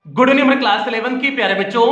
Good evening मेरे class 11 की प्यारे बच्चों।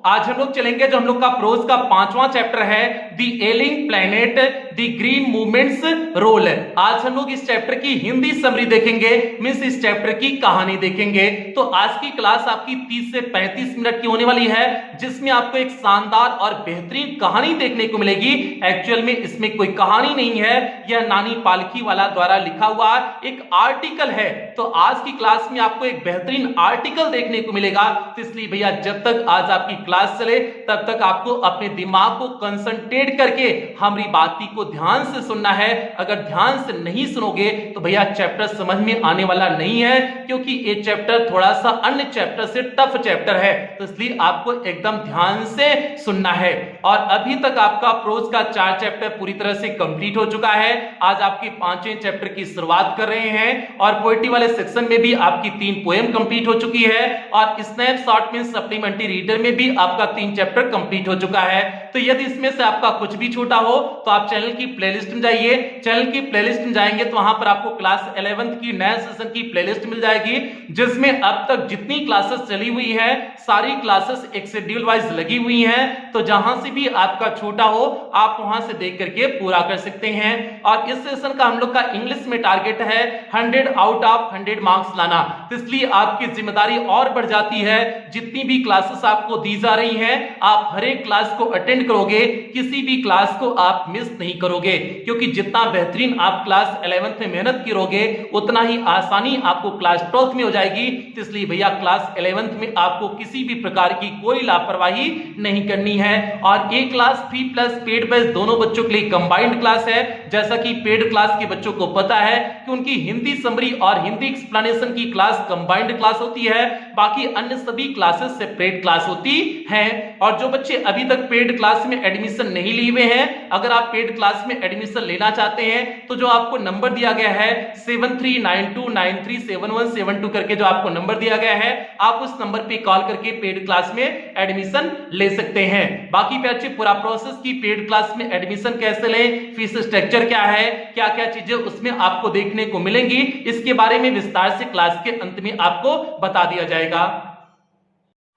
आज हम लोग चलेंगे जो हम लोग का प्रोज का 5वां चैप्टर है दी एलिंग प्लैनेट दी ग्रीन मूवमेंट्स रोल। आज हम लोग इस चैप्टर की हिंदी समरी देखेंगे, मींस इस चैप्टर की कहानी देखेंगे। तो आज की क्लास आपकी 30 से 35 मिनट की होने वाली है, जिसमें आपको एक शानदार और बेहतरीन कहानी देखने को मिलेगी। एक्चुअल में इसमें कोई कहानी नहीं है, यह नानी पालकी वाला द्वारा लिखा हुआ एक आर्टिकल है। तो आज की क्लास में आपको एक बेहतरीन आर्टिकल देखने को मिलेगा। तो इसलिए भैया जब तक आज आपकी क्लास चले तब तक आपको अपने दिमाग को कंसंट्रेट करके हमारी बाती को ध्यान से सुनना है। अगर ध्यान से नहीं सुनोगे तो भैया चैप्टर समझ में आने वाला नहीं है, क्योंकि ये चैप्टर थोड़ा सा अन्य चैप्टर से टफ चैप्टर है। तो इसलिए आपको एकदम ध्यान से सुनना है। और अभी तक आपका प्रोज का 4 चैप्टर पूरी तरह से कंप्लीट हो चुका है। आज आपके 5वें चैप्टर की शुरुआत कर रहे हैं और पोएट्री वाले सेक्शन में भी आपकी 3 पोएम कंप्लीट हो चुकी है और स्नैपशॉट में सप्लीमेंट्री रीडर में भी आपका 3 चैप्टर कंप्लीट हो चुका है। तो यदि इसमें से आपका कुछ भी छूटा हो तो आप चैनल की प्लेलिस्ट में जाइए। चैनल की प्लेलिस्ट में जाएंगे तो वहां पर आपको क्लास 11th की नए सेशन की प्लेलिस्ट मिल जाएगी, जिसमें अब तक जितनी क्लासेस चली हुई है सारी क्लासेस एक शेड्यूल वाइज लगी हुई हैं। तो जहां से भी आपका छूटा हो आप वहां से देख करके पूरा कर सकते हैं। और इस सेशन का हम लोग का इंग्लिश में टारगेट है 100 आउट ऑफ 100 मार्क्स लाना। तो इसलिए आपकी जिम्मेदारी और बढ़ जाती है। जितनी भी क्लासेस आपको दी जा रही हैं आप हर एक क्लास को अटेंड करोगे, किसी भी क्लास को आप मिस नहीं करोगे, क्योंकि जितना बेहतरीन आप क्लास 11th में मेहनत करोगे उतना ही आसानी आपको क्लास 12th में हो जाएगी। तो इसलिए भैया क्लास 11th में आपको किसी भी प्रकार की कोई लापरवाही नहीं करनी है। और एक class free plus paid batch दोनों बच्चों के लिए कंबाइंड क्लास है। जैसा कि पेड क्लास के बच्चों को पता है कि उनकी हिंदी समरी और हिंदी एक्सप्लेनेशन की क्लास कंबाइंड क्लास होती है, बाकी अन्य सभी क्लासेस सेपरेट क्लास होती हैं। और जो बच्चे अभी तक पेड क्लास में एडमिशन नहीं लिए हुए हैं, अगर आप पेड क्लास में एडमिशन लेना चाहते हैं तो जो आपको नंबर दिया गया है 7392937172 करके जो आपको नंबर दिया गया है, आप उस नंबर पे कॉल करके पेड क्लास में एडमिशन ले सकते हैं। बाकी पे अच्छे पूरा प्रोसेस की पेड क्लास में एडमिशन कैसे लें, फीस स्ट्रक्चर क्या है, क्या क्या चीजें उसमें आपको देखने को मिलेंगी, इसके बारे में विस्तार से क्लास के अंत में आपको बता दिया जाएगा।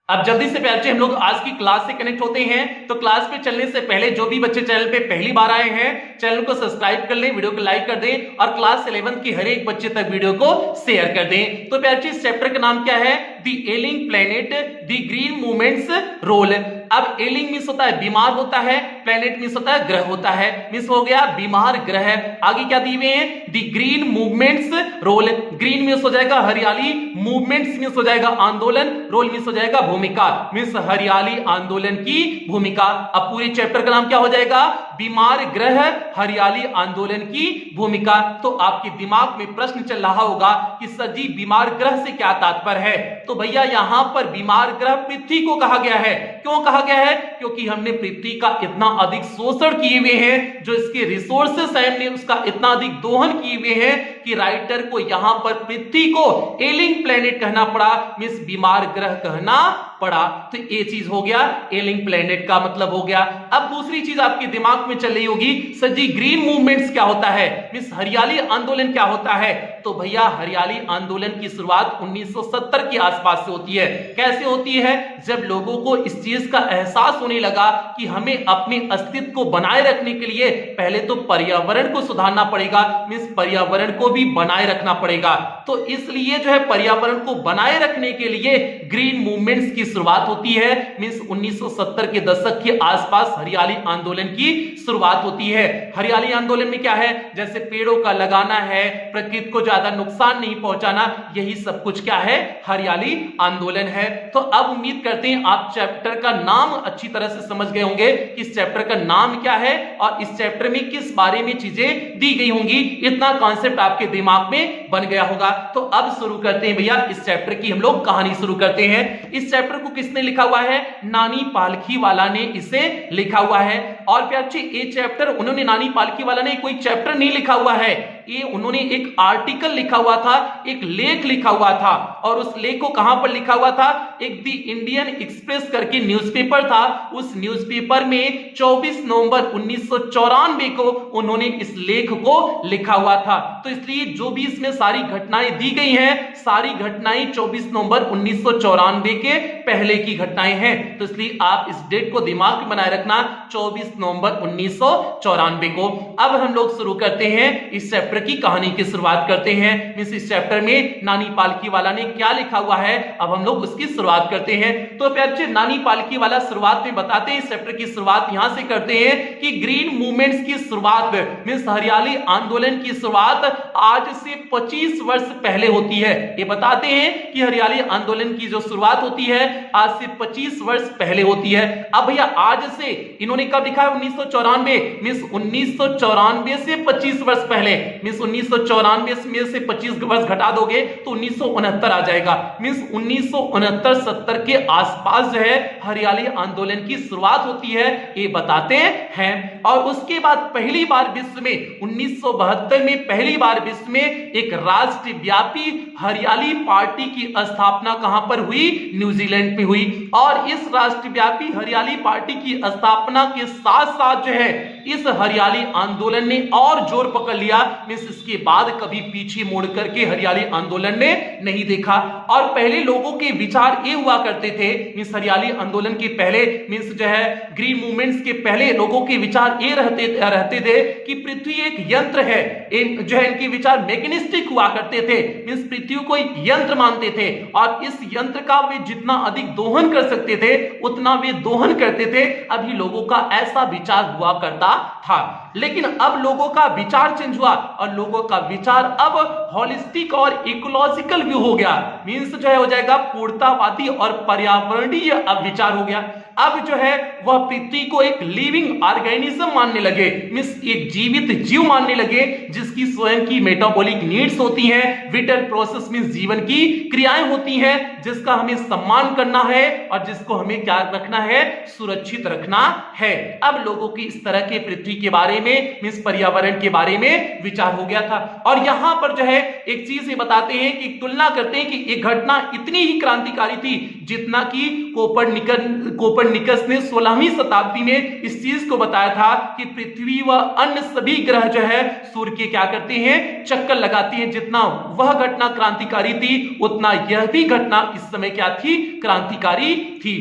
अब जल्दी से प्यारे हम लोग आज की क्लास से कनेक्ट होते हैं। तो क्लास पे चलने से पहले जो भी बच्चे चैनल पे पहली बार आए हैं चैनल को सब्सक्राइब कर लें, वीडियो को लाइक कर दें और क्लास 11 की हर एक बच्चे तक वीडियो को शेयर कर दें। तो प्यारे इस चैप्टर का नाम क्या है? दी एलिंग प्लैनेट दी ग्रीन मूवमेंट्स रोल। अब एलिंग मींस होता है बीमार होता है, प्लैनेट मींस होता है ग्रह होता है, मींस हो गया बीमार ग्रह। आगे क्या दिए हुए हैं? The green movements role. Green means हो जाएगा हरियाली, मूवमेंट्स मींस हो जाएगा आंदोलन, रोल मींस हो जाएगा भूमिका, मींस हरियाली आंदोलन की भूमिका। अब पूरे चैप्टर का नाम क्या हो जाएगा? बीमार ग्रह हरियाली आंदोलन की भूमिका। तो आपके दिमाग में प्रश्न चल रहा होगा कि सर जी बीमार ग्रह से क्या तात्पर्य है? तो भैया यहां पर बीमार ग्रह पृथ्वी को कहा गया है। क्यों कहा गया है? क्योंकि हमने पृथ्वी का इतना अधिक शोषण किए हुए हैं, जो इसके रिसोर्सेस है हमने उसका इतना अधिक दोहन किए हुए हैं कि राइटर को यहां पर पृथ्वी को एलिंग प्लैनेट कहना पड़ा, मींस बीमार ग्रह कहना पड़ा। तो ये चीज हो गया, एलिंग प्लैनेट का मतलब हो गया। अब दूसरी चीज आपके दिमाग में चल रही होगी सर जी ग्रीन मूवमेंट्स क्या होता है, मींस हरियाली आंदोलन क्या होता है? तो भैया हरियाली आंदोलन की शुरुआत 1970 के आसपास से होती है। कैसे होती है? जब लोगों को इस चीज का एहसास होने लगा कि हमें अपने अस्तित्व को बनाए रखने के लिए पहले तो पर्यावरण को सुधारना पड़ेगा, मींस पर्यावरण को भी बनाए रखना पड़ेगा। तो इसलिए जो है पर्यावरण को बनाए रखने के लिए ग्रीन मूवमेंट्स की शुरुआत होती है, मींस 1970 के दशक के आसपास हरियाली आंदोलन की शुरुआत होती है। हरियाली आंदोलन में क्या है? जैसे पेड़ों का लगाना है, प्रकृति को ज्यादा नुकसान नहीं पहुंचाना, यही सब कुछ क्या है? हरियाली आंदोलन है। तो अब उम्मीद करते हैं आप चैप्टर का नाम अच्छी तरह से समझ गए होंगे कि इस चैप्टर का नाम क्या है और इस चैप्टर में किस बारे में चीजें दी गई होंगी। इतना कॉन्सेप्ट आपके दिमाग में बन गया होगा। तो अब शुरू करते हैं भैया इस चैप्टर की हम लोग कहानी शुरू करते हैं। इस चैप्टर को किसने लिखा हुआ है? नानी पालकी वाला ने इसे लिखा हुआ है। और प्यारे ये चैप्टर उन्होंने नानी पालकी वाला ने कोई चैप्टर नहीं लिखा हुआ है, ये उन्होंने एक आर्टिकल लिखा हुआ था, एक लेख लिखा हुआ था। और उस लेख को कहां पर लिखा हुआ था? एक दी इंडियन एक्सप्रेस करके न्यूज़पेपर था, उस न्यूज़पेपर में 24 नवंबर 1994 को उन्होंने इस लेख को लिखा हुआ था। तो इसलिए जो भी इसमें सारी घटनाएं दी गई हैं, सारी घटनाएं 24 नवंबर 1994 के पहले की घटनाएं हैं। तो इसलिए आप इस डेट को दिमाग में बनाए रखना, 24 नवंबर 1994 को। अब हम लोग शुरू करते हैं इस चैप्टर की कहानी की शुरुआत करते हैं। इस चैप्टर में नानी पालकीवाला ने क्या लिखा हुआ है, अब हम लोग उसकी शुरुआत करते हैं। तो प्यारे नानी पालकीवाला शुरुआत में बताते हैं, इस चैप्टर की शुरुआत यहां से करते हैं कि ग्रीन मूवमेंट्स की शुरुआत मींस हरियाली आंदोलन की शुरुआत आज से 25 वर्ष पहले होती है। ये बताते हैं कि हरियाली आंदोलन की जो शुरुआत होती है आज से 25 वर्ष पहले होती है। अब भैया आज से इन्होंने कब लिखा है 1994, मींस 1994 से 25 वर्ष पहले, मींस 1994 में से 25 वर्ष घटा दोगे तो 1969 आ जाएगा। मींस 1969-70 के आसपास जो है हरियाली आंदोलन की शुरुआत होती है, ये बताते हैं। और उसके बाद पहली बार विश्व में 1972 में पहली बार विश्व में एक राष्ट्रव्यापी हरियाली पार्टी की स्थापना कहां पर हुई, न्यूजीलैंड में हुई। और इस राष्ट्रव्यापी हरियाली पार्टी की स्थापना के साथ साथ जो है इस हरियाली आंदोलन ने और जोर पकड़ लिया। मींस इसके बाद कभी पीछे मुड़ करके हरियाली आंदोलन ने नहीं देखा। और पहले लोगों के विचार ये हुआ करते थे, मींस हरियाली आंदोलन के पहले, मींस जो है ग्रीन मूवमेंट्स के पहले लोगों के विचार ये रहते थे कि पृथ्वी एक यंत्र है। जो है इनके विचार मैकेनिस्टिक हुआ करते थे, मींस पृथ्वी को एक यंत्र मानते थे और इस यंत्र का वे जितना अधिक दोहन कर सकते थे उतना वे दोहन करते थे। अभी लोगों का ऐसा विचार हुआ करता था, लेकिन अब लोगों का विचार चेंज हुआ और लोगों का विचार अब होलिस्टिक और इकोलॉजिकल व्यू हो गया। मींस जो है हो जाएगा पूर्णतावादी और पर्यावरणीय अब विचार हो गया। अब जो है वह पृथ्वी को एक लिविंग ऑर्गेनिज्म मानने लगे, मींस एक जीवित जीव मानने लगे जिसकी स्वयं की मेटाबॉलिक नीड्स होती हैं, विटल प्रोसेस मींस जीवन की क्रियाएं होती हैं, जिसका हमें सम्मान करना है और जिसको हमें क्या रखना है, सुरक्षित रखना है। अब लोगों की इस तरह के पृथ्वी के बारे में मींस पर्यावरण के बारे में विचार हो गया था। और यहां पर जो है एक चीज ये बताते हैं कि तुलना करते हैं कि एक घटना इतनी ही क्रांतिकारी थी जितना कि कोपरनिकस ने 16वीं शताब्दी में इस चीज को बताया था कि पृथ्वी व अन्य सभी ग्रह जो है सूर्य के क्या करते हैं, चक्कर लगाती हैं। जितना वह घटना क्रांतिकारी थी उतना यह भी घटना इस समय क्या थी, क्रांतिकारी थी।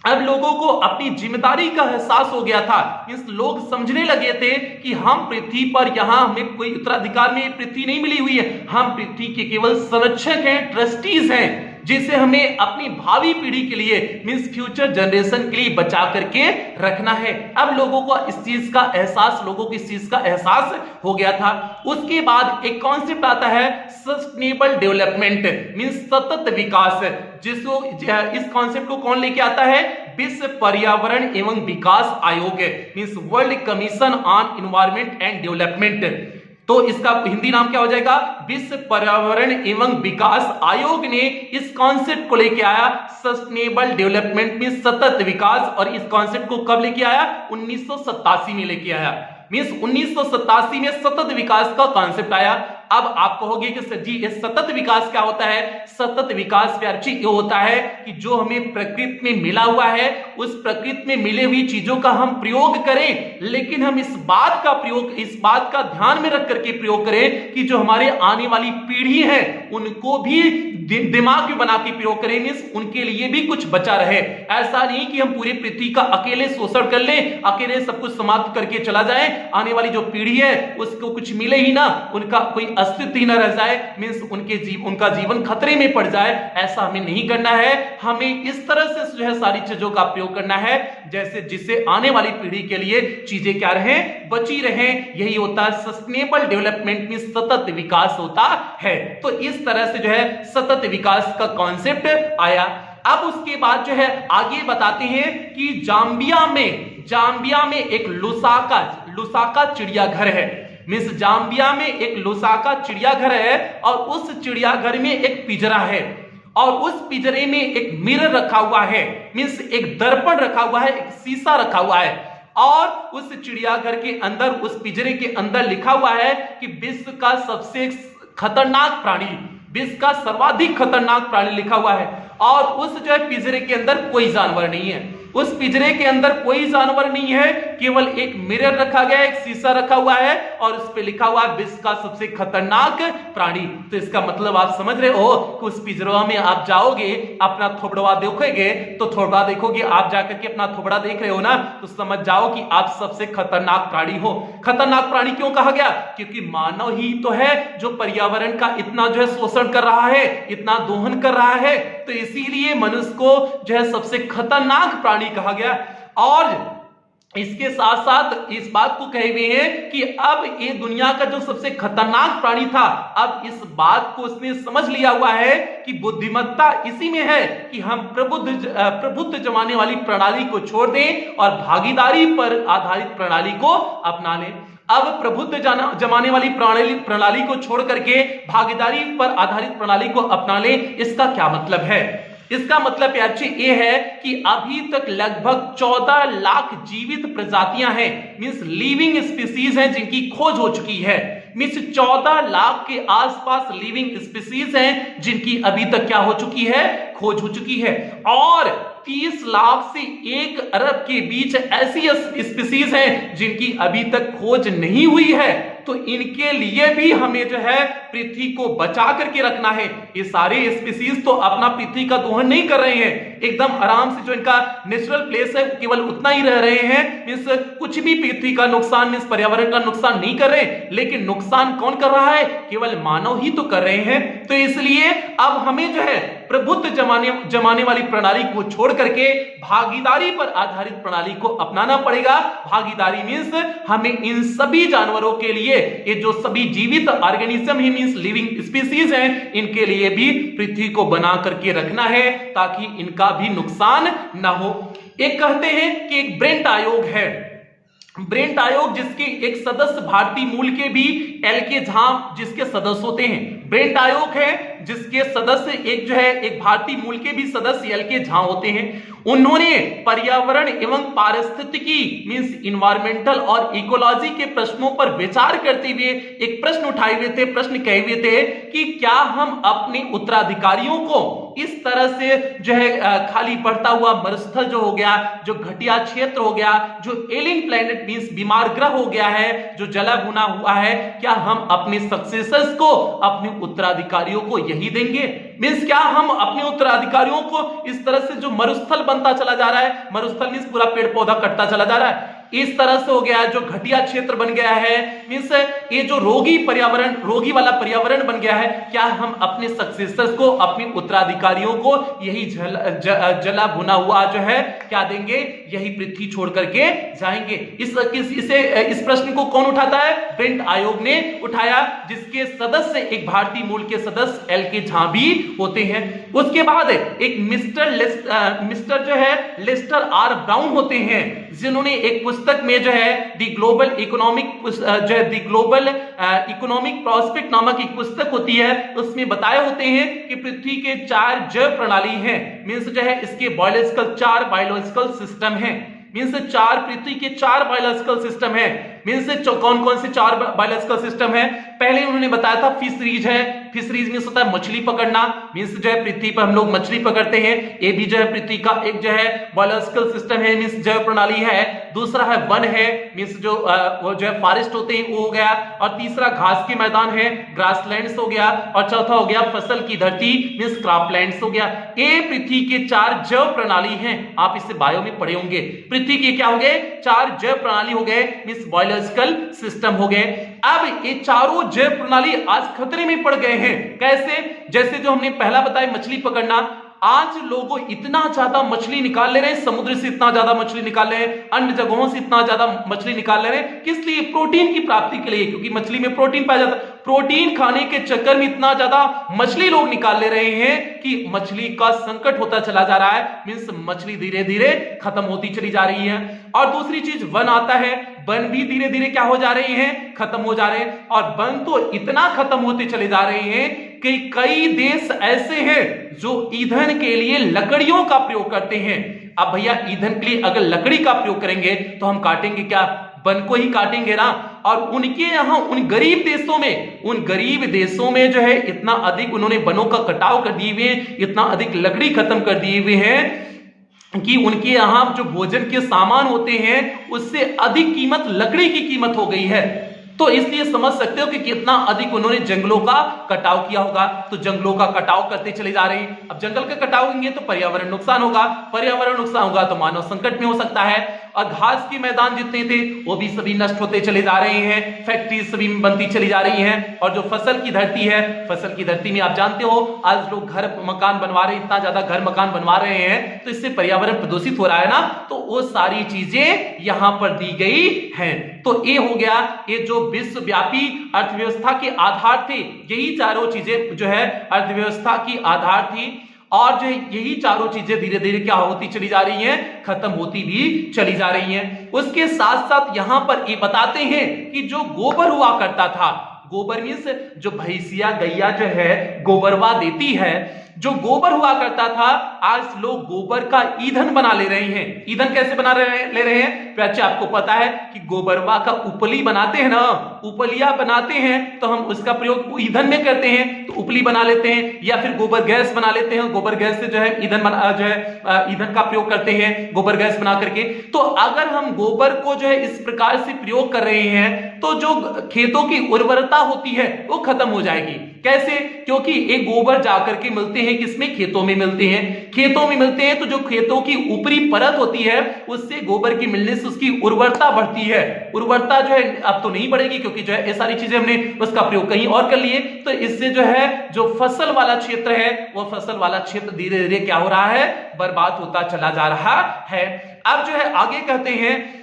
अब लोगों को अपनी जिम्मेदारी का एहसास हो गया था। इस लोग समझने लगे थे कि हम पृथ्वी पर, यहां हमें कोई उत्तराधिकार में पृथ्वी नहीं मिली हुई है, हम पृथ्वी के केवल संरक्षक हैं, ट्रस्टीज हैं, जिसे हमें अपनी भावी पीढ़ी के लिए मींस फ्यूचर जनरेशन के लिए बचा करके रखना है। अब लोगों को इस चीज का एहसास, लोगों को इस चीज का एहसास हो गया था। उसके बाद एक कॉन्सेप्ट आता है सस्टेनेबल डेवलपमेंट मींस सतत विकास, जिसको इस कॉन्सेप्ट को कौन लेके आता है, विश्व पर्यावरण एवं विकास आयोग means world commission on environment and development. तो इसका हिंदी नाम क्या हो जाएगा, विश्व पर्यावरण एवं विकास आयोग ने इस कॉन्सेप्ट को लेके आया, सस्टेनेबल डेवलपमेंट में सतत विकास। और इस कॉन्सेप्ट को कब लेके आया, 1987 में लेके आया। मींस 1987 में सतत विकास का कॉन्सेप्ट आया। अब आप कहोगे कि सर जी ये सतत विकास क्या होता है? सतत विकास व्यापी ये होता है कि जो हमें प्रकृति में मिला हुआ है उस प्रकृति में मिले हुई चीजों का हम प्रयोग करें, लेकिन हम इस बात का ध्यान में रख करके प्रयोग करें कि जो हमारे आने वाली पीढ़ी है उनको भी दिमाग में बना के प्रयोग करें, मींस उनके लिए भी कुछ बचा रहे। ऐसा नहीं कि हम पूरी पृथ्वी का अकेले शोषण कर लें, अकेले सब कुछ समाप्त करके चला जाए, आने वाली जो पीढ़ी है उसको कुछ मिले ही ना, उनका कोई अस्तित्व ही ना रह जाए, मींस उनका जीवन खतरे में पड़ जाए। ऐसा हमें नहीं करना है। हमें इस तरह से जो है सारी चीजों का प्रयोग करना है जैसे जिससे आने वाली पीढ़ी के लिए चीजें क्या रहे, बची रहे। यही होता है सस्टेनेबल डेवलपमेंट में सतत विकास होता है। तो इस तरह से जो है सतत विकास का कॉन्सेप्ट आया। अब उसके बाद जो है आगे बताते हैं कि जाम्बिया में एक लुसाका चिड़ियाघर है। मिस जाम्बिया में एक लुसाका चिड़ियाघर है और उस चिड़ियाघर में एक पिंजरा है और उस पिंजरे में एक मिरर रखा हुआ है, मींस एक दर्पण रखा हुआ है, एक शीशा रखा हुआ है और उस चिड़ियाघर के अंदर, उस पिंजरे के अंदर लिखा हुआ है कि विश्व का सबसे खतरनाक प्राणी, विश्व का सर्वाधिक खतरनाक प्राणी लिखा हुआ है। और उस जो है पिंजरे के अंदर कोई जानवर नहीं है। उस पिंजरे के अंदर कोई जानवर नहीं है, केवल एक मिरर रखा गया है, एक शीशा रखा हुआ है और उस पे लिखा हुआ है विश्व का सबसे खतरनाक प्राणी। तो इसका मतलब आप समझ रहे हो कि उस पिंजरा में आप जाओगे, अपना थोबड़ा देखोगे, तो थोबड़ा देखोगे, आप जाकर के अपना थोबड़ा देख रहे हो ना, तो समझ जाओ कि आप सबसे खतरनाक प्राणी हो। खतरनाक प्राणी क्यों कहा गया? क्योंकि मानव ही तो है जो पर्यावरण का इतना जो है शोषण कर रहा है, इतना दोहन कर रहा है, तो इसीलिए मनुष्य को जो है सबसे खतरनाक प्राणी कहा गया। और इसके साथ साथ इस बात को कहे हुए हैं कि अब ये दुनिया का जो सबसे खतरनाक प्राणी था, अब इस बात को उसने समझ लिया हुआ है कि बुद्धिमत्ता इसी में है कि हम प्रभुत्व जमाने वाली प्रणाली को छोड़ दें और भागीदारी पर आधारित प्रणाली को अपना लें। अब प्रभुत्व जमाने वाली प्रणाली को छोड़ करके भागीदारी पर आधारित प्रणाली को अपना लें। इसका क्या मतलब है? इसका मतलब ये है कि अभी तक लगभग 14 लाख जीवित प्रजातियां हैं, मींस लिविंग स्पीसीज हैं, जिनकी खोज हो चुकी है। मींस 14 लाख के आसपास लिविंग स्पीसीज हैं जिनकी अभी तक क्या हो चुकी है? खोज हो चुकी है। और 30 लाख से 1 अरब के बीच ऐसी स्पीसीज हैं जिनकी अभी तक खोज नहीं हुई है। तो इनके लिए भी हमें जो है पृथ्वी को बचा करके रखना है। ये सारे स्पीसीज तो अपना पृथ्वी का दोहन नहीं कर रहे हैं, एकदम आराम से जो इनका नेचुरल प्लेस है केवल उतना ही रह रहे हैं, मींस कुछ भी पृथ्वी का नुकसान, मींस पर्यावरण का नुकसान नहीं कर रहे। लेकिन नुकसान कौन कर रहा है? केवल मानव ही तो कर रहे हैं। तो इसलिए अब हमें जो है प्रभुत्व जमाने वाली प्रणाली को छोड़ करके भागीदारी पर आधारित प्रणाली को अपनाना पड़ेगा। भागीदारी मींस हमें इन सभी जानवरों के लिए, ये जो सभी जीवित ऑर्गेनिज्म ही मींस लिविंग स्पीसीज हैं, इनके लिए भी पृथ्वी को बना करके रखना है ताकि इनका भी नुकसान ना हो। एक कहते हैं कि एक ब्रेंट आयोग है, ब्रेंट आयोग जिसके एक सदस्य भारतीय मूल के भी एल.के. झा जिसके सदस्य होते हैं। ब्रेंट आयोग है जिसके सदस्य एक भारतीय मूल के भी सदस्य एल.के. झा होते हैं। उन्होंने पर्यावरण एवं पारिस्थितिकी मींस इन्वायरमेंटल और इकोलॉजी के प्रश्नों पर विचार करते हुए एक प्रश्न उठाए हुए थे, प्रश्न कहे हुए थे कि क्या हम अपने उत्तराधिकारियों को इस तरह से जो है खाली बढ़ता हुआ मरुस्थल जो हो गया, जो घटिया क्षेत्र हो गया, जो एलियन प्लैनेट मींस बीमार ग्रह हो गया है, जो जला भुना हुआ है, क्या हम अपने सक्सेसर्स को, अपने उत्तराधिकारियों को यही देंगे? मींस क्या हम अपने उत्तराधिकारियों को इस तरह से जो मरुस्थल बनता चला जा रहा है, मरुस्थल मींस पूरा पेड़ पौधा कटता चला जा रहा है, इस तरह से हो गया है, जो घटिया क्षेत्र बन गया है, मींस ये जो रोगी वाला पर्यावरण बन गया है, क्या हम अपने सक्सेसर्स को, अपने उत्तराधिकारियों को यही जला भुना हुआ जो है क्या देंगे? यही पृथ्वी छोड़ करके जाएंगे? इस प्रश्न को कौन उठाता है? ब्रेंट आयोग ने उठाया, जिसके सदस्य एक भारतीय मूल के सदस्य एल.के. झा भी होते हैं। उसके बाद एक मिस्टर जो है लेस्टर आर ब्राउन होते हैं, जिन्होंने एक पुस्तक में जो है द ग्लोबल इकोनॉमिक प्रॉस्पेक्ट नामक एक पुस्तक होती है, उसमें बताए होते हैं कि पृथ्वी के 4 जैव प्रणाली हैं, मींस जो है इसके बायोलॉजिकल 4 बायोलॉजिकल सिस्टम हैं, मींस 4 पृथ्वी के 4 बायोलॉजिकल सिस्टम है। मींस कौन कौन से 4 बायोलॉजिकल सिस्टम है? पहले उन्होंने बताया था फिशरीज है, फिशरीज मींस होता है मछली पकड़ना, मींस जो है पृथ्वी पर हम लोग मछली पकड़ते हैं, ये भी जो है पृथ्वी का एक जो है बायोलॉजिकल सिस्टम है, मींस जैव प्रणाली है। दूसरा है वन है, मींस जो वो जो है फॉरेस्ट होते हैं वो हो गया, और तीसरा घास के मैदान है, ग्रासलैंड्स हो गया, और चौथा हो गया फसल की धरती मींस क्रॉपलैंड्स हो गया। ये पृथ्वी के 4 जैव प्रणाली हैं, आप इससे बायो में पढ़े होंगे। पृथ्वी के क्या हो गए? 4 जैव प्रणाली हो गए, मींस बायोलॉजिकल सिस्टम हो गए। अब ये चारों जैव प्रणाली आज खतरे में पड़ गए हैं। कैसे? जैसे जो हमने पहला बताया मछली पकड़ना, आज लोगों इतना ज्यादा मछली निकाल ले रहे हैं, समुद्र से इतना ज्यादा मछली निकाल रहे हैं, अन्य जगहों से इतना ज्यादा मछली निकाल ले रहे हैं, किस लिए? प्रोटीन की प्राप्ति के लिए, क्योंकि मछली में प्रोटीन पाया जाता है। प्रोटीन खाने के चक्कर में इतना ज्यादा मछली लोग निकाल ले रहे हैं कि मछली का संकट होता चला जा रहा है, मींस मछली धीरे धीरे खत्म होती चली जा रही है। और दूसरी चीज वन आता है, वन भी धीरे धीरे क्या हो जा रहे हैं? खत्म हो जा रहे हैं। और वन तो इतना खत्म होते चले जा रहे हैं कि कई देश ऐसे हैं जो ईंधन के लिए लकड़ियों का प्रयोग करते हैं। अब भैया ईंधन के लिए अगर लकड़ी का प्रयोग करेंगे तो हम काटेंगे क्या? वन को ही काटेंगे ना। और उनके यहाँ उन गरीब देशों में जो है इतना अधिक उन्होंने वनों का कटाव कर दिए हुए हैं, इतना अधिक लकड़ी खत्म कर दिए हुए हैं कि उनके यहां जो भोजन के सामान होते हैं उससे अधिक कीमत लकड़ी की कीमत हो गई है। तो इसलिए समझ सकते हो कि कितना अधिक उन्होंने जंगलों का कटाव किया होगा। तो जंगलों का कटाव करते चले जा रहे हैं। अब जंगल का कटाव होंगे तो पर्यावरण नुकसान होगा, पर्यावरण नुकसान होगा तो मानव संकट में हो सकता है। और घास के मैदान जितने थे वो भी सभी नष्ट होते चले जा रहे हैं, फैक्ट्री सभी बनती चली जा रही हैं। और जो फसल की धरती है, फसल की धरती में आप जानते हो आज लोग घर मकान बनवा रहे हैं, इतना ज्यादा घर मकान बनवा रहे हैं तो इससे पर्यावरण प्रदूषित हो रहा है ना। तो वो सारी चीजें यहां पर दी गई हैं। तो ये हो गया, ये जो विश्वव्यापी अर्थव्यवस्था के आधार थे, यही चारों चीजें जो है अर्थव्यवस्था की आधार थी। और जो यही चारों चीजें धीरे धीरे क्या होती चली जा रही हैं, खत्म होती भी चली जा रही हैं। उसके साथ साथ यहां पर ये बताते हैं कि जो गोबर हुआ करता था, गोबर मीन्स जो भैंसिया गैया जो है गोबरवा देती है, जो गोबर हुआ करता था आज लोग गोबर का ईंधन बना ले रहे हैं। ईंधन कैसे बना ले रहे हैं? अच्छा आपको पता है कि गोबरवा का उपली बनाते हैं ना, उपलिया बनाते हैं तो हम उसका प्रयोग ईंधन में करते हैं, तो उपली बना लेते हैं या फिर गोबर गैस बना लेते हैं। गोबर गैस से जो है ईंधन का प्रयोग करते हैं गोबर गैस बना करके। तो अगर हम गोबर को जो है इस प्रकार से प्रयोग कर रहे हैं तो जो खेतों की उर्वरता होती है वो खत्म हो जाएगी। कैसे? क्योंकि एक गोबर जाकर के मिलते हैं किसमें? खेतों में मिलते हैं। खेतों में मिलते हैं तो जो खेतों की ऊपरी परत होती है उससे गोबर की मिलने से उसकी उर्वरता बढ़ती है। उर्वरता जो है अब तो नहीं बढ़ेगी क्योंकि जो है ये सारी चीजें हमने उसका प्रयोग कहीं और कर लिए। तो इससे जो है जो फसल वाला क्षेत्र है वो फसल वाला क्षेत्र धीरे धीरे क्या हो रहा है? बर्बाद होता चला जा रहा है। अब जो है आगे कहते हैं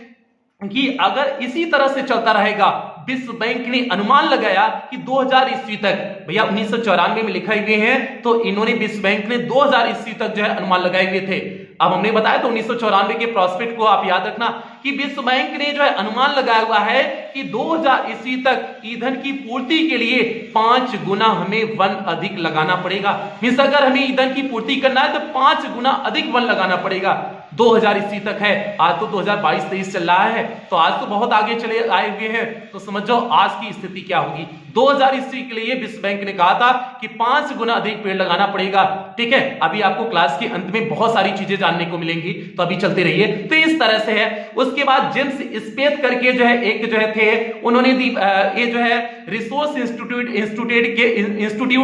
कि अगर इसी तरह से चलता रहेगा, विश्व बैंक ने अनुमान लगाया कि 2000 ईस्वी तक, भैया 1994 में लिखे हुए हैं तो इन्होंने विश्व बैंक ने 2000 ईस्वी तक जो है अनुमान लगाए हुए थे। अब हमने बताया तो 1994 के प्रॉस्पेक्ट को आप याद रखना कि विश्व बैंक ने जो है अनुमान लगाया हुआ है कि 2000 ईस्वी तक ईंधन की पूर्ति के लिए 5 गुना हमें वन अधिक लगाना पड़ेगा। मींस अगर हमें ईंधन की पूर्ति करना है तो 5 गुना अधिक वन लगाना पड़ेगा। 2000 ईस्वी तक है, आज तो 2022-23 चल रहा है, तो आज तो बहुत आगे चले आए हुए हैं। तो समझ जाओ आज की स्थिति क्या होगी। 2000 ईस्वी के लिए विश्व बैंक ने कहा था कि 5 गुना अधिक पेड़ लगाना पड़ेगा। ठीक है, अभी आपको क्लास के अंत में बहुत सारी चीजें जानने को मिलेंगी, तो अभी चलते रहिए। तो इस तरह से है। उसके बाद जेम्स स्पेथ करके जो है एक जो है थे, उन्होंने ये जो है रिसोर्स इंस्टीट्यूट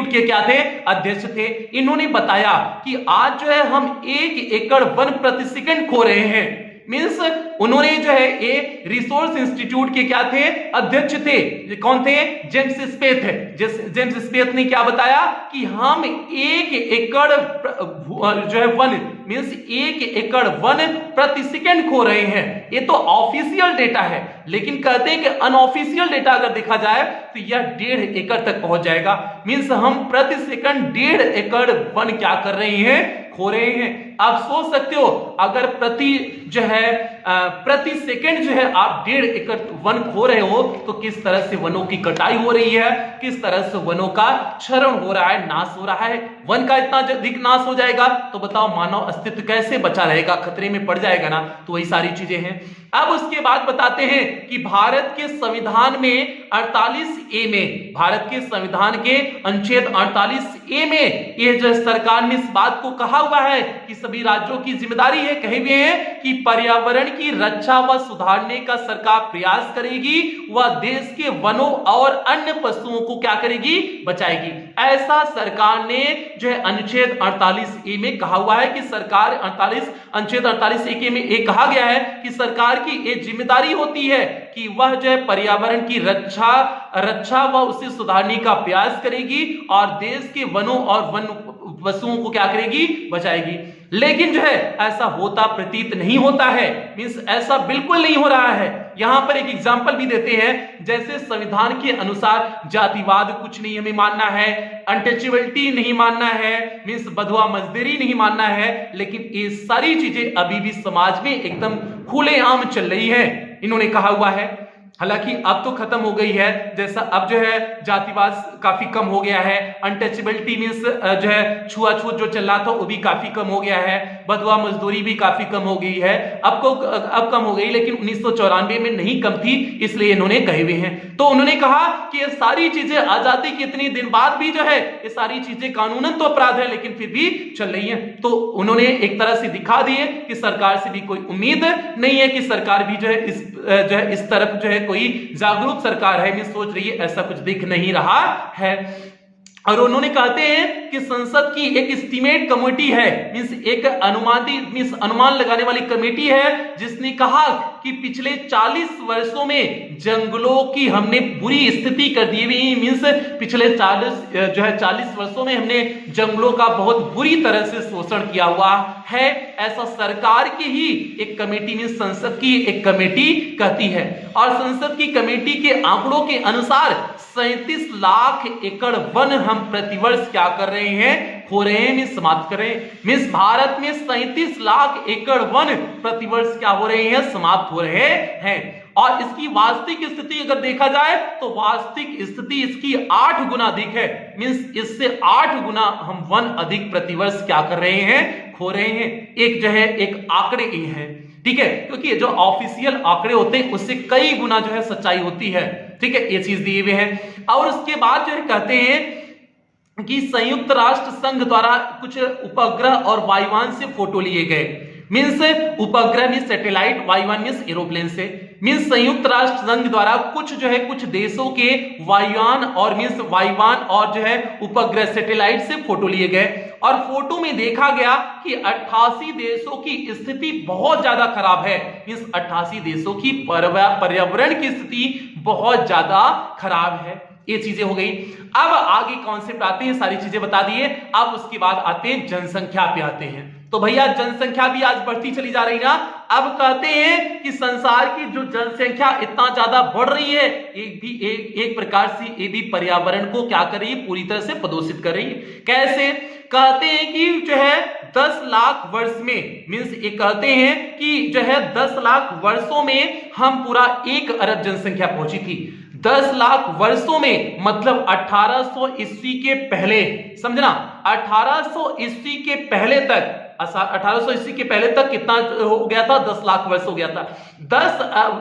के क्या थे? अध्यक्ष थे। इन्होंने बताया कि आज जो है हम 1 एकड़ वन प्रति सेकंड खो रहे हैं। मींस उन्होंने जो है ये रिसोर्स इंस्टीट्यूट के क्या थे? अध्यक्ष थे। कौन थे? जेम्स स्पेथ है। जेम्स स्पेथ ने क्या बताया कि हम 1 एकड़ जो है वन मींस 1 एकड़ वन प्रति सेकंड खो रहे हैं। ये तो ऑफिशियल डेटा है, लेकिन कहते हैं कि अनऑफिशियल डेटा अगर देखा जाए तो यह 1.5 एकड़ तक पहुंच जाएगा। मींस हम प्रति सेकंड 1.5 एकड़ वन क्या कर रहे हैं? खो रहे हैं। आप सोच सकते हो अगर प्रति सेकंड जो है आप 1.5 एकड़ वन खो रहे हो तो किस तरह से वनों की कटाई हो रही है, किस तरह से वनों का क्षरण हो रहा है, नाश हो रहा है। वन का इतना अधिक नाश हो जाएगा तो बताओ मानव अस्तित्व कैसे बचा रहेगा? खतरे में पड़ जाएगा ना। तो वही सारी चीजें हैं। अब उसके बाद बताते हैं कि भारत के संविधान में 48A में, भारत के संविधान के अनुच्छेद 48A में यह जो सरकार ने इस बात को कहा हुआ है कि सभी राज्यों की जिम्मेदारी है, कहे हुए हैं कि पर्यावरण की रक्षा व सुधारने का सरकार प्रयास करेगी, वह देश के वनों और अन्य पशुओं को क्या करेगी? बचाएगी। ऐसा सरकार ने जो है अनुच्छेद 48A में कहा हुआ है कि सरकार अनुच्छेद 48A में एक कहा गया है कि सरकार की ये जिम्मेदारी होती है कि वह जो है पर्यावरण की रक्षा व उसे सुधारने का प्रयास करेगी और देश के वनों और वन पशुओं को क्या करेगी? बचाएगी। लेकिन जो है ऐसा होता प्रतीत नहीं होता है। मींस ऐसा बिल्कुल नहीं हो रहा है। यहां पर एक एग्जांपल भी देते हैं, जैसे संविधान के अनुसार जातिवाद कुछ नहीं हमें मानना है, अनटचेबिलिटी नहीं मानना है, मींस बधुआ मजदूरी नहीं मानना है, लेकिन ये सारी चीजें अभी भी समाज में एकदम खुलेआम चल रही है। इन्होंने कहा हुआ है। हालांकि अब तो खत्म हो गई है, जैसा अब जो है जातिवाद काफी कम हो गया है, अनटचेबिलिटी मींस जो है छुआछूत जो चल रहा था वो भी काफी कम हो गया है, बदवा मजदूरी भी काफी कम हो गई है, अब कम हो गई, लेकिन 1994 में नहीं कम थी, इसलिए इन्होंने कहे हुए हैं। तो उन्होंने कहा कि ये सारी चीजें आजादी के इतने दिन बाद भी जो है ये सारी चीजें कानूनन तो अपराध है लेकिन फिर भी चल रही है। तो उन्होंने एक तरह से दिखा दिए कि सरकार से भी कोई उम्मीद नहीं है, कि सरकार भी जो है इस तरफ जो है कोई जागरूक सरकार है, मैं सोच रही है, ऐसा कुछ दिख नहीं रहा है। और उन्होंने कहते हैं कि संसद की एक एस्टीमेट कमेटी है, मींस एक अनुमान लगाने वाली कमेटी है, जिसने कहा कि पिछले 40 वर्षों में जंगलों की हमने बुरी स्थिति कर दी हुई, मींस पिछले 40 वर्षों में हमने जंगलों का बहुत बुरी तरह से शोषण किया हुआ है, ऐसा सरकार की ही एक कमेटी में संसद की एक कमेटी कहती है। और संसद की कमेटी के आंकड़ों के अनुसार 37 लाख एकड़ वन हम प्रतिवर्ष क्या कर रहे हैं, खो रहे हैं, मींस समाप्त कर रहे हैं। मींस भारत में 37 लाख एकड़ वन प्रतिवर्ष क्या हो रहे हैं, समाप्त हो रहे हैं। और इसकी वास्तविक स्थिति अगर देखा जाए तो वास्तविक स्थिति इसकी 8 गुना अधिक है, मींस इससे 8 गुना हम वन अधिक प्रतिवर्ष क्या कर रहे हैं, खो रहे हैं। एक जो है एक आंकड़े ही है, ठीक है, क्योंकि जो ऑफिशियल आंकड़े होते हैं उससे कई गुना जो है सच्चाई होती है, ठीक है, ये चीज दिए हुए हैं। और उसके बाद जो है कहते हैं कि संयुक्त राष्ट्र संघ द्वारा कुछ उपग्रह और वायुयान से फोटो लिए गए, मींस उपग्रह मींस सैटेलाइट, वायुयान मींस एरोप्लेन से, मींस संयुक्त राष्ट्र संघ द्वारा कुछ जो है कुछ देशों के वायुयान और मींस वायुयान और जो है उपग्रह सैटेलाइट से फोटो लिए गए। और फोटो में देखा गया कि 88 देशों की स्थिति बहुत ज्यादा खराब है, मींस 88 देशों की पर्यावरण की स्थिति बहुत ज्यादा खराब है। ये चीजें हो गई। अब आगे कॉन्सेप्ट आते हैं, सारी चीजें बता दिए, अब उसके बाद आते हैं जनसंख्या पे आते हैं। तो भैया जनसंख्या भी आज बढ़ती चली जा रही ना। अब कहते हैं कि संसार की जो जनसंख्या इतना ज्यादा बढ़ रही है, एक प्रकार से ये भी पर्यावरण को क्या कर रही है, पूरी तरह से प्रदूषित कर रही है। कैसे? कहते हैं कि जो है 10 लाख वर्ष में, मींस ये कहते हैं कि जो है 10 लाख वर्षों में हम पूरा 1 अरब जनसंख्या पहुंची थी। 10 लाख वर्षों में मतलब 1800 ईस्वी के पहले, समझना, 1800 ईस्वी के पहले तक, 1800 ईस्वी के पहले तक कितना हो गया था, 10 लाख वर्ष हो गया था।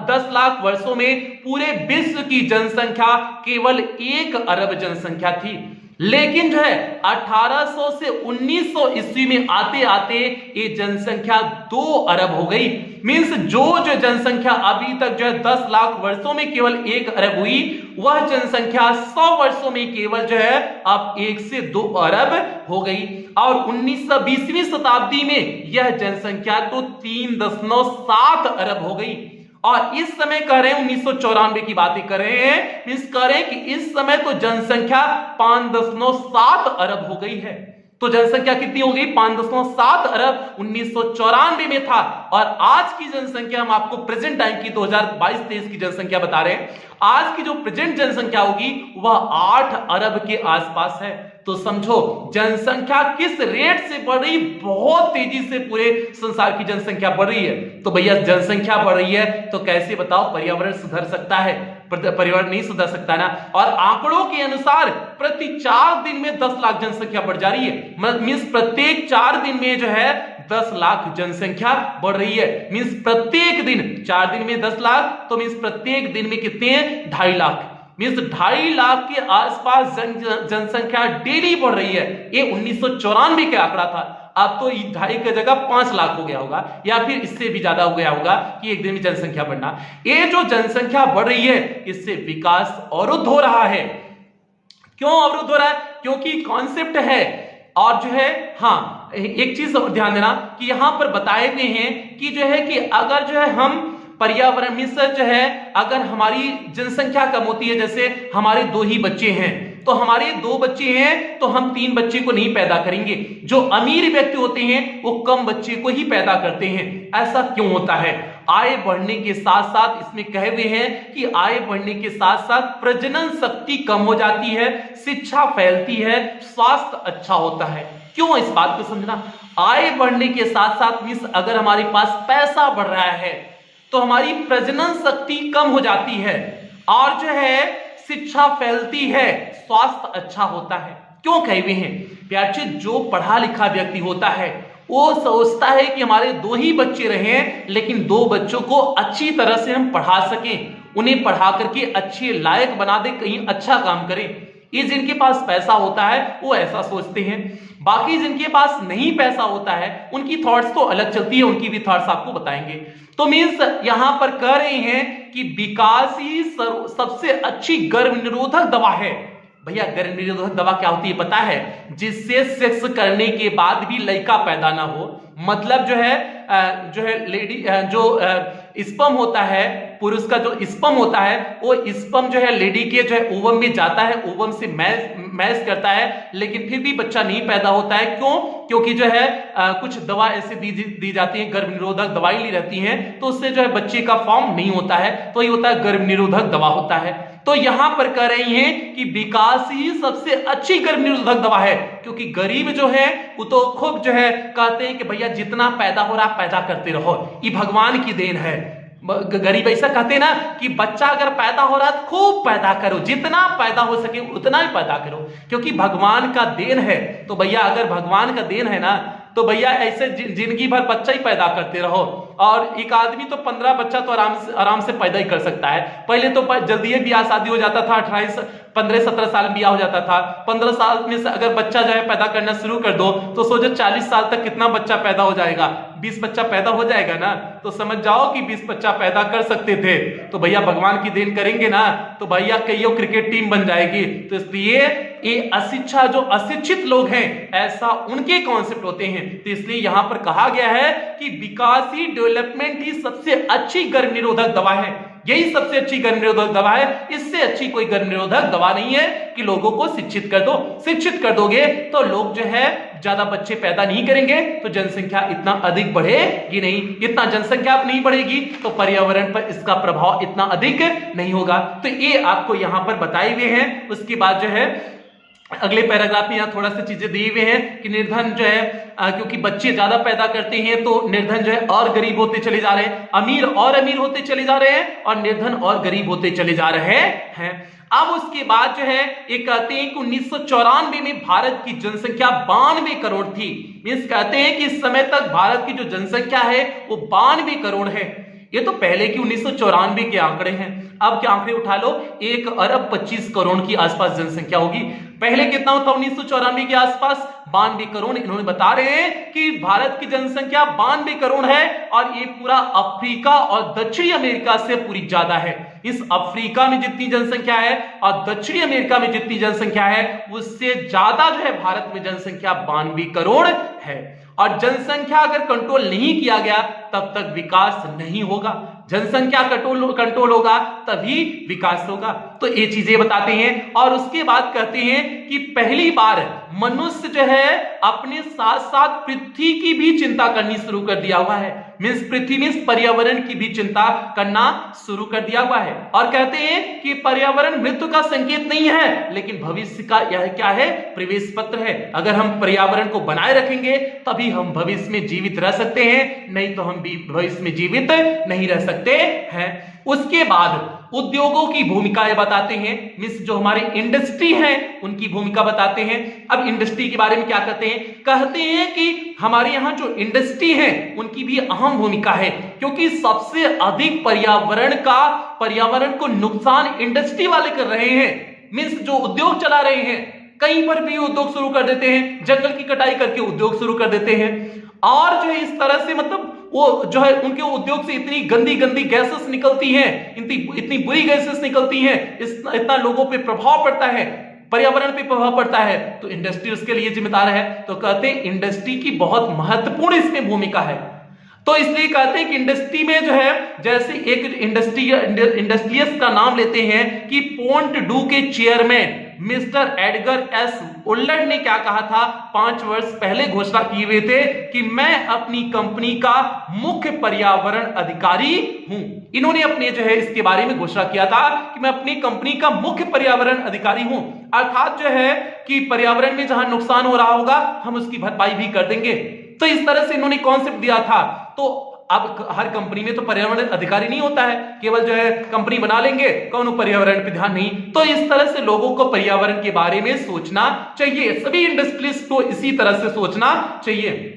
10 लाख वर्षों में पूरे विश्व की जनसंख्या केवल 1 अरब जनसंख्या थी। लेकिन जो है 1800 से 1900 ईस्वी में आते आते ये जनसंख्या 2 अरब हो गई। मींस जो जनसंख्या अभी तक जो है 10 लाख वर्षों में केवल 1 अरब हुई, वह जनसंख्या 100 वर्षों में केवल जो है अब 1 से 2 अरब हो गई। और 1920वीं शताब्दी में यह जनसंख्या तो 3.7 अरब हो गई। और इस समय कह रहे हैं 1994 की बातें कर रहे हैं, मींस कह रहे हैं कि इस समय तो जनसंख्या 5.7 अरब हो गई है। तो जनसंख्या कितनी हो गई, 5.7 अरब 1994 में था। और आज की जनसंख्या हम आपको प्रेजेंट टाइम की 2022-23 की जनसंख्या बता रहे हैं। आज की जो प्रेजेंट जनसंख्या होगी वह 8 अरब के आसपास है। तो समझो जनसंख्या किस रेट से बढ़ रही, बहुत तेजी से पूरे संसार की जनसंख्या बढ़ रही है। तो भैया जनसंख्या बढ़ रही है तो कैसे बताओ पर्यावरण सुधर सकता है? पर्यावरण नहीं सुधर सकता ना। और आंकड़ों के अनुसार प्रति 4 दिन में 10 लाख जनसंख्या बढ़ जा रही है। मींस प्रत्येक 4 दिन में जो है 10 लाख जनसंख्या बढ़ रही है। मींस प्रत्येक दिन 4 दिन में 10 लाख, तो मींस प्रत्येक दिन में कितने हैं, 2.5 लाख। मींस 2.5 लाख के आसपास जनसंख्या डेली बढ़ रही है। ये 1994 का आंकड़ा था। अब तो 2.5 की जगह 5 लाख हो गया होगा, या फिर इससे भी ज्यादा हो गया होगा कि एक दिन में जनसंख्या बढ़ना। ये जो जनसंख्या बढ़ रही है इससे विकास अवरुद्ध हो रहा है। क्यों अवरुद्ध हो रहा है? क्योंकि कॉन्सेप्ट है। और जो है हाँ, एक चीज और ध्यान देना कि यहां पर बताए हुए हैं कि जो है कि अगर जो है हम पर्यावरण में से जो है अगर हमारी जनसंख्या कम होती है, जैसे हमारे 2 ही बच्चे हैं, तो हमारे 2 बच्चे हैं तो हम 3 बच्चे को नहीं पैदा करेंगे। जो अमीर व्यक्ति होते हैं वो कम बच्चे को ही पैदा करते हैं। ऐसा क्यों होता है? आय बढ़ने के साथ साथ, इसमें कहे हुए हैं कि आय बढ़ने के साथ साथ प्रजनन शक्ति कम हो जाती है, शिक्षा फैलती है, स्वास्थ्य अच्छा होता है। क्यों? इस बात को समझना। आय बढ़ने के साथ साथ मींस अगर हमारे पास पैसा बढ़ रहा है तो हमारी प्रजनन शक्ति कम हो जाती है और जो है शिक्षा फैलती है, स्वास्थ्य अच्छा होता है। क्यों कहे हुए हैं प्यारे, जो पढ़ा लिखा व्यक्ति होता है वो सोचता है कि हमारे 2 ही बच्चे रहे लेकिन 2 बच्चों को अच्छी तरह से हम पढ़ा सकें, उन्हें पढ़ा करके अच्छे लायक बना दे, कहीं अच्छा काम करें। ये जिनके पास पैसा होता है वो ऐसा सोचते हैं। बाकी जिनके पास नहीं पैसा होता है उनकी थॉट्स तो अलग चलती है, उनकी भी थॉट्स आपको बताएंगे। तो मीन्स यहां पर कह रहे हैं कि विकास ही सबसे अच्छी गर्भ निरोधक दवा है। भैया गर्भ निरोधक दवा क्या होती है पता है? जिससे सेक्स करने के बाद भी लड़का पैदा ना हो, मतलब जो है लेडी जो स्पर्म होता है, पुरुष का जो स्पर्म होता है वो स्पर्म जो है लेडी के जो है ओवम में जाता है, ओवम से मैच करता है, लेकिन फिर भी बच्चा नहीं पैदा होता है। क्यों? क्योंकि जो है कुछ दवा ऐसे दी जाती है, गर्भ निरोधक दवाई ली रहती है, तो उससे जो है बच्चे का फॉर्म नहीं होता है, तो ये होता है गर्भ निरोधक दवा होता है। तो यहां पर कह रही हैं कि विकास ही सबसे अच्छी गर्भ निरोधक दवा है, क्योंकि गरीब जो है वो तो खूब जो है कहते हैं कि भैया जितना पैदा हो रहा पैदा करते रहो, ये भगवान की देन है। गरीब ऐसा कहते हैं ना कि बच्चा अगर पैदा हो रहा है तो खूब पैदा करो, जितना पैदा हो सके उतना ही पैदा करो, क्योंकि भगवान का देन है। तो भैया अगर भगवान का देन है ना तो भैया ऐसे जिंदगी भर बच्चा ही पैदा करते रहो। और एक आदमी तो 15 बच्चा तो आराम से पैदा ही कर सकता है। पहले तो जल्दी ब्याह शादी हो जाता था, 15-17 साल में ब्याह हो जाता था। 15 साल में से अगर बच्चा जो है पैदा करना शुरू कर दो तो सोचो 40 साल तक कितना बच्चा पैदा हो जाएगा, 20 बच्चा पैदा हो जाएगा ना। तो समझ जाओ कि 20 बच्चा पैदा कर सकते थे, तो भैया भगवान की देन करेंगे ना तो भैया कईयों क्रिकेट टीम बन जाएगी। तो इसलिए ये अशिक्षा जो अशिक्षित लोग हैं ऐसा उनके कॉन्सेप्ट होते हैं। तो इसलिए यहां पर कहा गया है कि विकासी डेवलपमेंट ही सबसे अच्छी गर्भ निरोधक दवा है, यही सबसे अच्छी गर्भ निरोधक दवा है। इससे अच्छी कोई गर्भ निरोधक दवा नहीं है कि लोगों को शिक्षित कर दो। शिक्षित कर दोगे तो लोग जो है ज्यादा बच्चे पैदा नहीं करेंगे, तो जनसंख्या इतना अधिक बढ़ेगी नहीं। इतना जनसंख्या नहीं बढ़ेगी तो पर्यावरण पर इसका प्रभाव इतना अधिक नहीं होगा। तो ये आपको यहां पर बताए हुए हैं। उसके बाद जो है अगले पैराग्राफ में यहाँ थोड़ा सा चीजें दिए हुए हैं कि निर्धन जो है क्योंकि बच्चे ज्यादा पैदा करते हैं तो निर्धन जो है और गरीब होते चले जा रहे हैं, अमीर और अमीर होते चले जा रहे हैं और निर्धन और गरीब होते चले जा रहे हैं। अब उसके बाद जो है ये कहते हैं कि 1994 में भारत की जनसंख्या 92 करोड़ थी। मींस कहते हैं कि इस समय तक भारत की जो जनसंख्या है वो 92 करोड़ है। ये तो पहले की 1994 के आंकड़े हैं। अब के आंकड़े उठा लो, 1 अरब 25 करोड़ की आसपास जनसंख्या होगी। पहले कितना होता 1994 के आसपास 92 करोड़। इन्होंने बता रहे हैं कि भारत की जनसंख्या 92 करोड़ है और ये पूरा अफ्रीका और दक्षिणी अमेरिका से पूरी ज्यादा है। इस अफ्रीका में जितनी जनसंख्या है और दक्षिणी अमेरिका में जितनी जनसंख्या है उससे ज्यादा जो है भारत में जनसंख्या 92 करोड़ है। और जनसंख्या अगर कंट्रोल नहीं किया गया तब तक विकास नहीं होगा। जनसंख्या कंट्रोल होगा तभी विकास होगा। तो ये चीजें बताते हैं। और उसके बाद कहते हैं कि पहली बार मनुष्य जो है अपने साथ साथ पृथ्वी की भी चिंता करनी शुरू कर दिया हुआ है। मींस पृथ्वी में पर्यावरण की भी चिंता करना शुरू कर दिया हुआ है। और कहते हैं कि पर्यावरण मृत्यु का संकेत नहीं है लेकिन भविष्य का यह क्या है, प्रवेश पत्र है। अगर हम पर्यावरण को बनाए रखेंगे तभी हम भविष्य में जीवित रह सकते हैं, नहीं तो हम भी भविष्य में जीवित नहीं रह सकते हैं। उसके बाद उद्योगों की भूमिकाएं बताते हैं। मिस जो हमारे इंडस्ट्री है उनकी भूमिका बताते हैं। अब इंडस्ट्री के बारे में क्या कहते हैं कि हमारे यहाँ जो इंडस्ट्री है उनकी भी अहम भूमिका है, क्योंकि सबसे अधिक पर्यावरण को नुकसान इंडस्ट्री वाले कर रहे हैं। मींस जो उद्योग चला रहे हैं, कहीं पर भी उद्योग शुरू कर देते हैं, जंगल की कटाई करके उद्योग शुरू कर देते हैं और जो है इस तरह से मतलब वो जो है उनके उद्योग से इतनी गंदी गैसेस निकलती हैं, इतनी बुरी गैसेस निकलती हैं, इतना लोगों पे प्रभाव पड़ता है, पर्यावरण पे प्रभाव पड़ता है, तो इंडस्ट्री उसके लिए जिम्मेदार है। तो कहते हैं इंडस्ट्री की बहुत महत्वपूर्ण इसमें भूमिका है। तो इसलिए कहते हैं कि इंडस्ट्री में जो है जैसे एक इंडस्ट्रियलिस्ट का नाम लेते हैं कि पोंटडू के चेयरमैन मिस्टर एडगर एस उल्लड ने क्या कहा था, 5 वर्ष पहले घोषणा किए हुए थे कि मैं अपनी कंपनी का मुख्य पर्यावरण अधिकारी हूं। इन्होंने अपने जो है इसके बारे में घोषणा किया था कि मैं अपनी कंपनी का मुख्य पर्यावरण अधिकारी हूं, अर्थात जो है कि पर्यावरण में जहां नुकसान हो रहा होगा हम उसकी भरपाई भी कर देंगे। तो इस तरह से इन्होंने कॉन्सेप्ट दिया था। तो अब हर कंपनी में तो पर्यावरण अधिकारी नहीं होता है, केवल जो है कंपनी बना लेंगे, कौन पर्यावरण पे ध्यान नहीं। तो इस तरह से लोगों को पर्यावरण के बारे में सोचना चाहिए, सभी इंडस्ट्रीज को इसी तरह से सोचना चाहिए।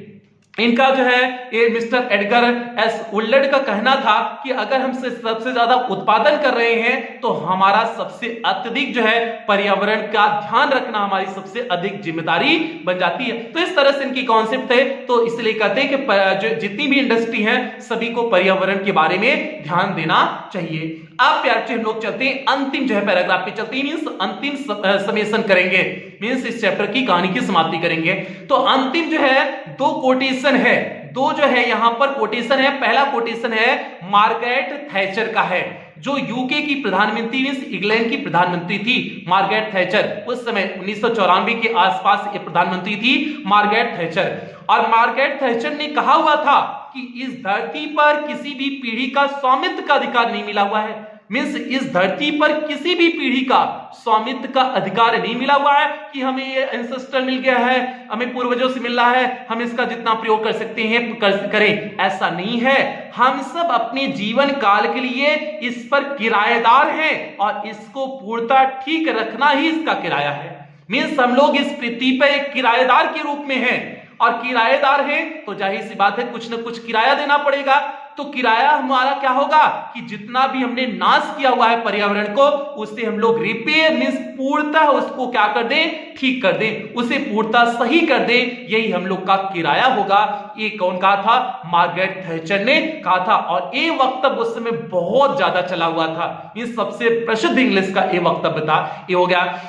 इनका जो है ये मिस्टर एडगर एस वुलर्ड का कहना था कि अगर हम सबसे ज्यादा उत्पादन कर रहे हैं तो हमारा सबसे अत्यधिक जो है पर्यावरण का ध्यान रखना हमारी सबसे अधिक जिम्मेदारी बन जाती है। तो इस तरह से इनकी कॉन्सेप्ट है, तो इसलिए कहते हैं कि जो जितनी भी इंडस्ट्री है सभी को पर्यावरण के बारे में ध्यान देना चाहिए। अब प्यार से हम लोग चलते हैं अंतिम जो है पैराग्राफ पे चलते हैं, मींस अंतिम समेशन करेंगे, मींस इस चैप्टर की कहानी की समाप्ति करेंगे। तो अंतिम जो है दो कोटेशन है, दो जो है यहां पर कोटेशन है। पहला कोटेशन है मार्गरेट थैचर का है, जो यूके की प्रधानमंत्री मींस इंग्लैंड की प्रधानमंत्री थी मार्गरेट थैचर। उस समय 1994 के आसपास ये प्रधानमंत्री थी मार्गरेट थैचर। और मार्गरेट थैचर ने कहा हुआ था कि इस धरती पर किसी भी पीढ़ी का स्वामित्व का अधिकार नहीं मिला हुआ है, मींस इस धरती पर किसी भी पीढ़ी का स्वामित्व का अधिकार नहीं मिला हुआ है कि हमें ये एंसेस्टर मिल गया है, हमें पूर्वजों से मिल रहा है, हम इसका जितना प्रयोग कर सकते हैं करें, ऐसा नहीं है। हम सब अपने जीवन काल के लिए इस पर किराएदार हैं और इसको पूर्णतः ठीक रखना ही इसका किराया है। मींस हम लोग इस पृथ्वी पर एक किराएदार के रूप में हैं, और किराएदार हैं तो जाहिर सी बात है कुछ ना कुछ किराया देना पड़ेगा। तो किराया हमारा क्या होगा कि जितना भी हमने नाश किया हुआ है पर्यावरण को, उससे हम लोग रिपेयर मींस पूर्णतः उसको क्या कर दें, ठीक कर दें, उसे पूर्णतः सही कर दें, यही हम लोग का किराया होगा। ये कौन कहा था? मार्गरेट थैचर ने कहा था। और ये वक्तव्य उस समय बहुत ज्यादा चला हुआ था, ये सबसे प्रसिद्ध इंग्लिश का ये वक्तव्य था। ये हो गया।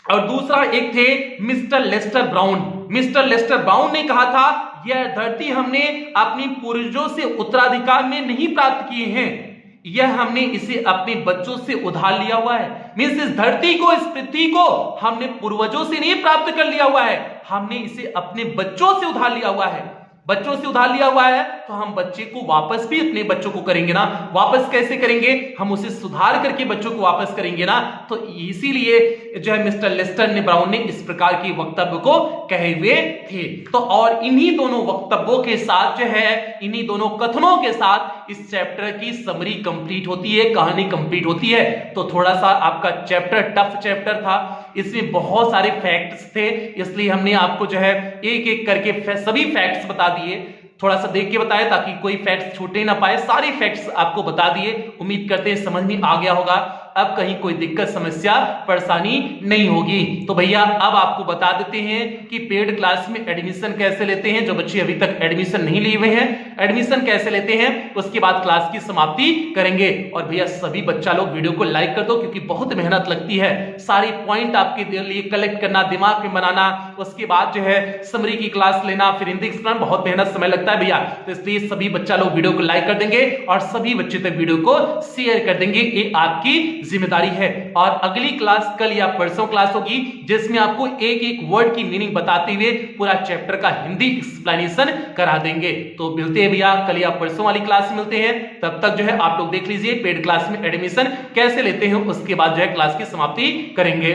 और दूसरा एक थे mister Lester Brown. Mister Lester Brown ने कहा था यह धरती हमने अपनी पूर्वजों से उत्तराधिकार में नहीं प्राप्त किए हैं, यह हमने इसे अपने बच्चों से उधार लिया हुआ है। मींस इस धरती को, इस पृथ्वी को हमने पूर्वजों से नहीं प्राप्त कर लिया हुआ है, हमने इसे अपने बच्चों से उधार लिया हुआ है। बच्चों से उधार लिया हुआ है तो हम बच्चे को वापस भी अपने बच्चों को करेंगे ना। वापस कैसे करेंगे? हम उसे सुधार करके बच्चों को वापस करेंगे ना। तो इसीलिए जो है मिस्टर लेस्टर ने ब्राउन ने इस प्रकार के वक्तव्य को कहे हुए थे। तो और इन्हीं दोनों वक्तव्यों के साथ जो है, इन्हीं दोनों कथनों के साथ इस चैप्टर की समरी कंप्लीट होती है, कहानी कंप्लीट होती है। तो थोड़ा सा आपका चैप्टर टफ चैप्टर था, इसमें बहुत सारे फैक्ट्स थे, इसलिए हमने आपको जो है एक एक करके सभी फैक्ट्स बता दिए, थोड़ा सा देख के बताया ताकि कोई फैक्ट्स छूटे ना पाए। सारे फैक्ट्स आपको बता दिए, उम्मीद करते हैं समझ में आ गया होगा। अब कहीं कोई दिक्कत समस्या परेशानी नहीं होगी। तो भैया अब आपको बता देते हैं कि पेड क्लास में एडमिशन कैसे लेते हैं। जो बच्चे अभी तक एडमिशन नहीं लिए हुए हैं, एडमिशन कैसे लेते हैं, उसके बाद क्लास की समाप्ति करेंगे। और भैया सभी बच्चा लोग वीडियो को लाइक कर दो, क्योंकि बहुत मेहनत लगती है सारी पॉइंट आपके लिए कलेक्ट करना, दिमाग में बनाना, उसके बाद जो है समरी की क्लास लेना, फिर हिंदी एक्सप्लेन, बहुत मेहनत समय लगता है भैया। तो इसलिए सभी बच्चा लोग वीडियो को लाइक कर देंगे और सभी बच्चे तक वीडियो को शेयर कर देंगे, ये आपकी जिम्मेदारी है। और अगली क्लास कल या परसों क्लास होगी, जिसमें आपको एक एक वर्ड की मीनिंग बताते हुए पूरा चैप्टर का हिंदी एक्सप्लेनेशन करा देंगे। तो मिलते हैं भैया कल या परसों वाली क्लास में मिलते हैं। तब तक जो है आप लोग देख लीजिए पेड क्लास में एडमिशन कैसे लेते हैं, उसके बाद जो है क्लास की समाप्ति करेंगे।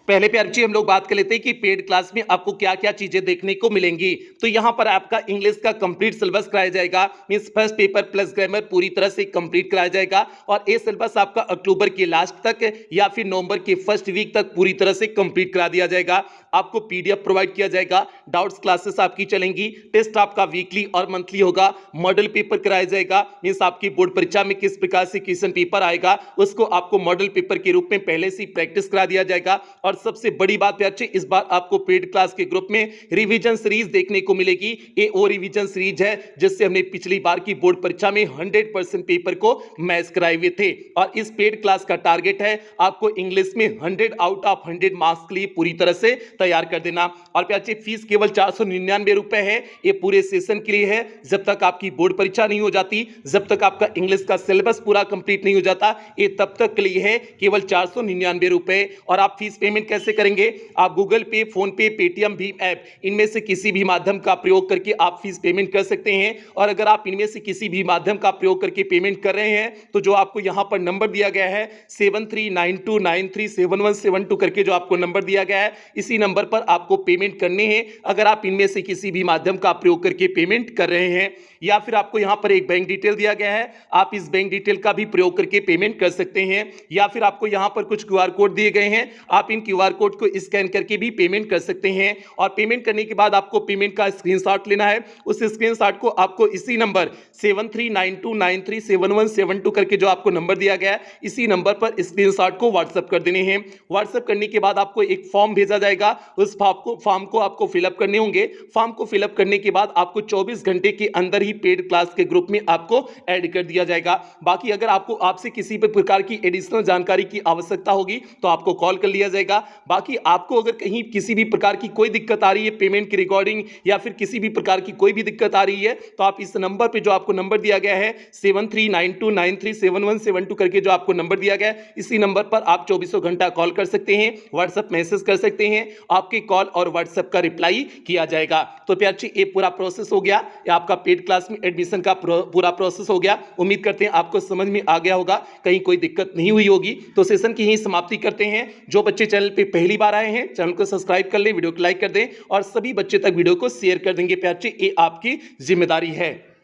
पहले प्यार जी हम लोग बात कर लेते हैं कि पेड क्लास में आपको क्या क्या चीजें देखने को मिलेंगी। तो यहाँ पर आपका इंग्लिश का कंप्लीट सिलेबस कराया जाएगा, means first paper plus grammar पूरी तरह से कंप्लीट कराया जाएगा। और ये सिलेबस आपका अक्टूबर के लास्ट तक या फिर नवंबर के फर्स्ट वीक तक पूरी तरह से कंप्लीट करा दिया जाएगा। आपको पीडीएफ प्रोवाइड किया जाएगा, डाउट्स क्लासेस आपकी चलेंगी, टेस्ट आपका वीकली और मंथली होगा, मॉडल पेपर कराया जाएगा, मींस आपकी बोर्ड परीक्षा में किस प्रकार से क्वेश्चन पेपर आएगा उसको आपको मॉडल पेपर के रूप में पहले से प्रैक्टिस करा दिया जाएगा। और सबसे बड़ी बात बच्चे, इस बार आपको पेड क्लास के ग्रुप में रिवीजन सीरीज देखने को मिलेगी। ये वो रिवीजन सीरीज है जिससे हमने पिछली बार की बोर्ड परीक्षा में 100% पेपर को मैच कराए हुए थे। और इस पेड क्लास का टारगेट है आपको इंग्लिश में 100 आउट ऑफ 100 मार्क्स के लिए पूरी तरह से तैयार कर देना। और बच्चे फीस केवल 499 रुपए है, ये पूरे सेशन के लिए है। जब तक आपकी बोर्ड परीक्षा नहीं हो जाती, जब तक आपका इंग्लिश का सिलेबस पूरा कंप्लीट नहीं हो जाता, ये तब तक के लिए है, केवल 499 रुपए। और आप फीस पेमेंट कैसे करेंगे? आप गूगल पे, फोन पे, पेटीएम, भीम ऐप, इनमें से किसी भी माध्यम का प्रयोग करके आप फीस पेमेंट कर सकते हैं। और अगर आप इनमें से किसी भी माध्यम का प्रयोग करके पेमेंट कर रहे हैं तो जो आपको यहां पर नंबर दिया गया है 7392937172 करके जो आपको नंबर दिया गया है, इसी नंबर नंबर पर आपको पेमेंट करने हैं। अगर आप इनमें से किसी भी माध्यम का प्रयोग करके पेमेंट कर रहे हैं, या फिर आपको यहां पर एक बैंक डिटेल दिया गया है, आप इस बैंक डिटेल का भी प्रयोग करके पेमेंट कर सकते हैं। या फिर आपको यहां पर कुछ क्यूआर कोड दिए गए हैं, आप इन क्यूआर कोड को स्कैन करके भी पेमेंट कर सकते हैं। और पेमेंट करने के बाद आपको पेमेंट का स्क्रीनशॉट लेना है। उस स्क्रीनशॉट को आपको इसी नंबर 7392937172 करके जो आपको नंबर दिया गया है, इसी नंबर पर स्क्रीनशॉट को व्हाट्सएप कर देने हैं। व्हाट्सएप करने के बाद आपको एक फॉर्म भेजा जाएगा, उस फॉर्म को आपको फिलअप करने होंगे। फॉर्म को फिलअप करने के बाद आपको 24 घंटे के अंदर ही पेड क्लास के ग्रुप में आपको ऐड कर दिया जाएगा। बाकी अगर आपसे किसी भी प्रकार की एडिशनल जानकारी की आवश्यकता होगी तो आपको कॉल कर लिया जाएगा। बाकी आपको अगर कहीं किसी भी प्रकार की कोई दिक्कत आ रही है, पेमेंट की रिकॉर्डिंग या फिर किसी भी प्रकार की कोई भी दिक्कत आ रही है, तो आप इस नंबर पे जो आपको नंबर दिया गया है 7392937172 करके जो आपको नंबर दिया गया है, इसी नंबर पर आप 24 घंटा कॉल कर सकते हैं, व्हाट्सएप मैसेज कर सकते हैं। आपके कॉल और व्हाट्सएप का रिप्लाई किया जाएगा। तो प्यार ये पूरा प्रोसेस हो गया, आपका पेड क्लास में एडमिशन का पूरा प्रोसेस हो गया। उम्मीद करते हैं आपको समझ में आ गया होगा, कहीं कोई दिक्कत नहीं हुई होगी। तो सेशन की यही समाप्ति करते हैं। जो बच्चे चैनल पे पहली बार आए हैं, चैनल को सब्सक्राइब कर लें, वीडियो को लाइक कर दें और सभी बच्चे तक वीडियो को शेयर कर देंगे। प्यार ये आपकी जिम्मेदारी है।